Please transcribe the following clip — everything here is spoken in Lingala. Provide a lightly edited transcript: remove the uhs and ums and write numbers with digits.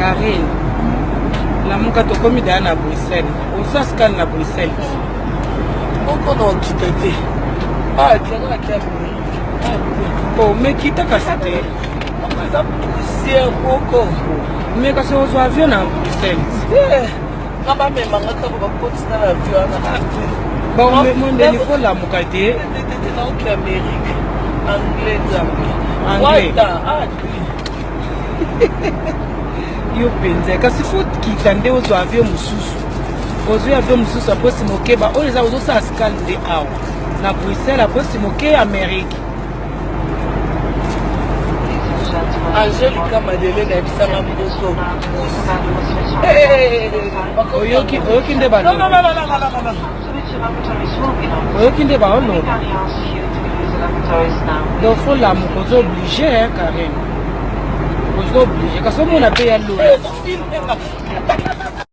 Karine lamuka tokomi daya na Bruxelles osasikali na Bruxelles oko na okita te tiaka mekita kasi te eza poussière moko me kasi ozwa avion na Bruxelles nga bamemanga kaka bakotina na avion wana mondeli fo lamuka te naoki Amérique anglais nzambe yo penza kasi fo kita nde ozwa avion mosusu ozwi avion mosusu aposi mokeba oyo eza ozosala sikali nde awa na Bruxelles aposi moke Amérique Angelica Madeleine ayebisanga mboso oyoki nde baloba oyoki nde baoloba donc fo lamuka oza oblige Karine oza oblige kasi omona mpe ya lola